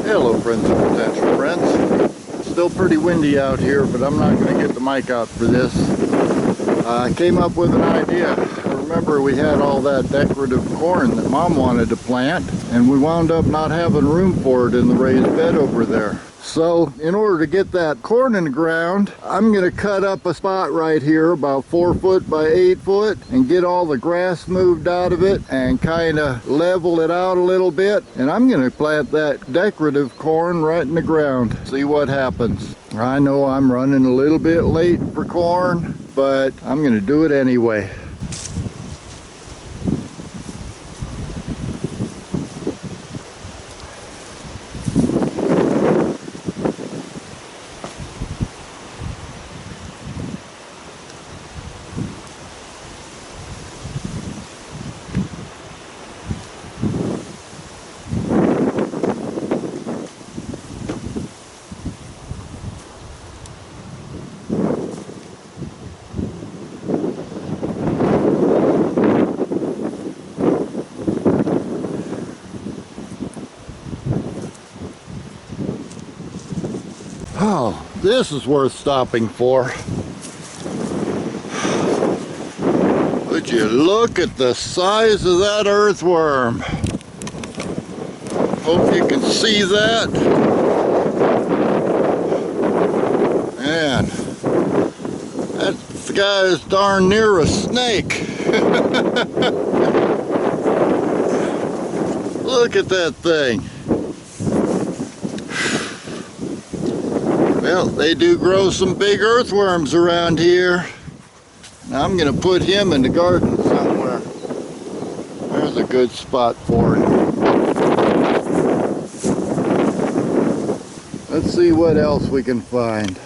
Hello friends and potential friends. Still pretty windy out here, but I'm not going to get the mic out for this. I came up with an idea. Remember, we had all that decorative corn that Mom wanted to plant, and we wound up not having room for it in the raised bed over there. So in order to get that corn in the ground, I'm going to cut up a spot right here about 4 foot by 8 foot and get all the grass moved out of it and kind of level it out a little bit. And I'm going to plant that decorative corn right in the ground. See what happens. I know I'm running a little bit late for corn, but I'm going to do it anyway. Oh, this is worth stopping for. Would you look at the size of that earthworm? Hope you can see that. Man, that guy is darn near a snake. Look at that thing. Well, they do grow some big earthworms around here. Now I'm going to put him in the garden somewhere. There's a good spot for him. Let's see what else we can find.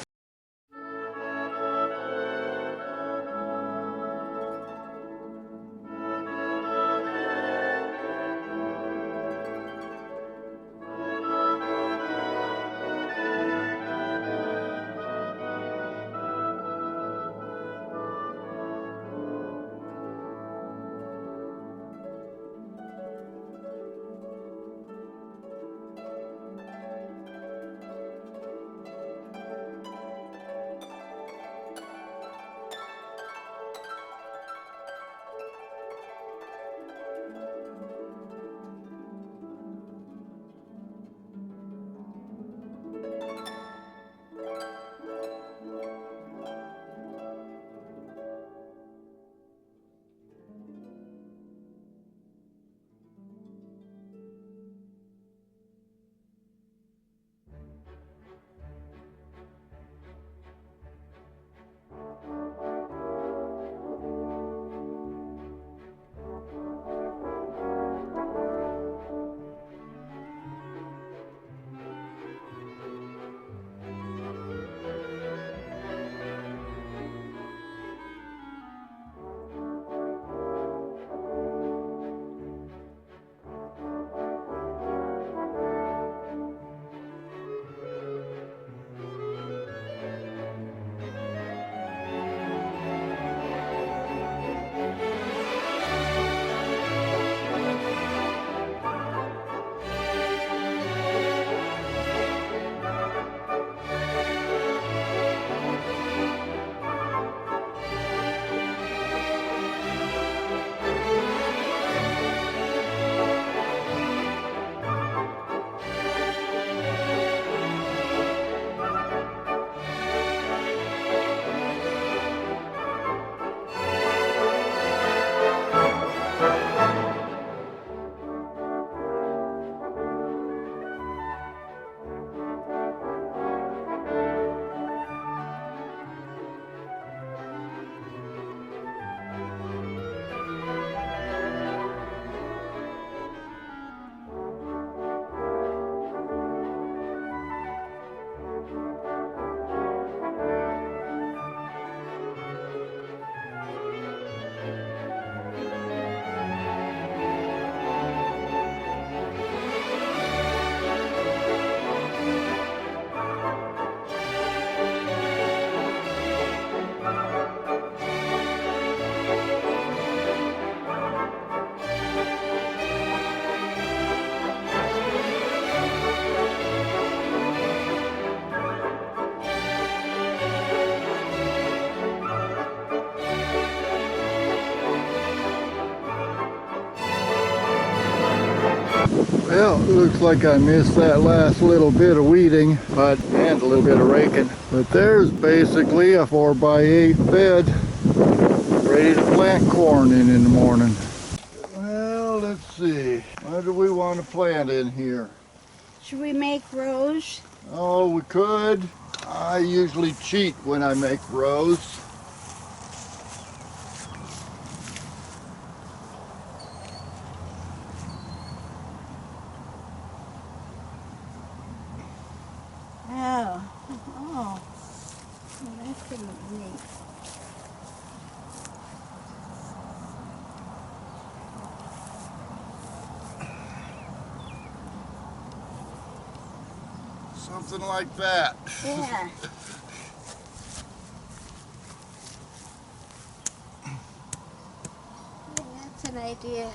Well, it looks like I missed that last little bit of weeding, and a little bit of raking. But there's basically a 4x8 bed ready to plant corn in the morning. Well, let's see. What do we want to plant in here? Should we make rows? Oh, we could. I usually cheat when I make rows. Oh, well, that's pretty neat. Something like that. Yeah. Yeah, that's an idea.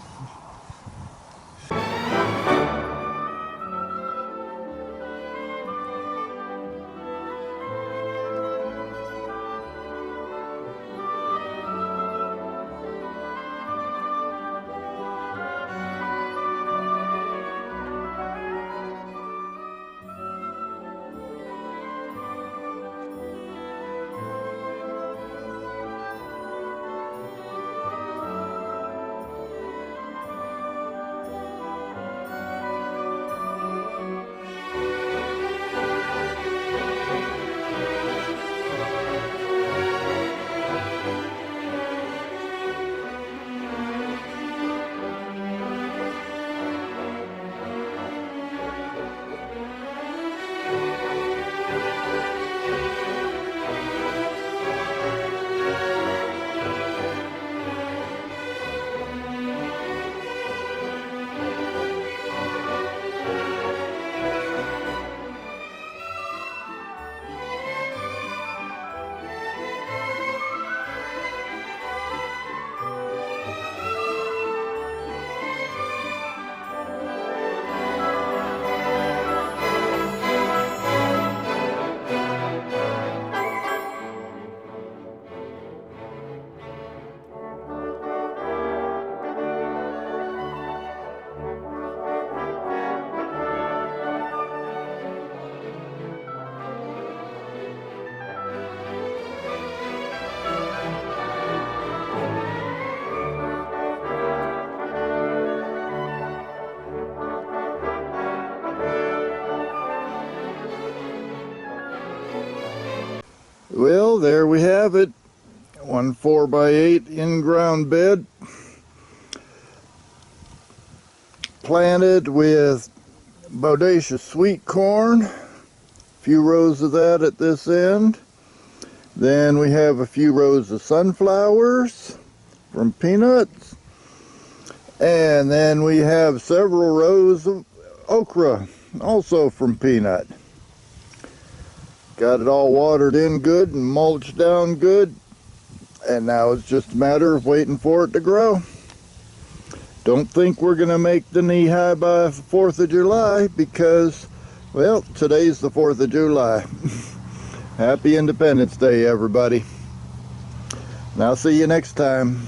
Well, there we have it. One 4x8 in-ground bed planted with bodacious sweet corn. A few rows of that at this end. Then we have a few rows of sunflowers from peanuts. And then we have several rows of okra, also from peanut. Got it all watered in good and mulched down good. And now it's just a matter of waiting for it to grow. Don't think we're going to make the knee-high by 4th of July because, well, today's the 4th of July. Happy Independence Day, everybody. And I'll see you next time.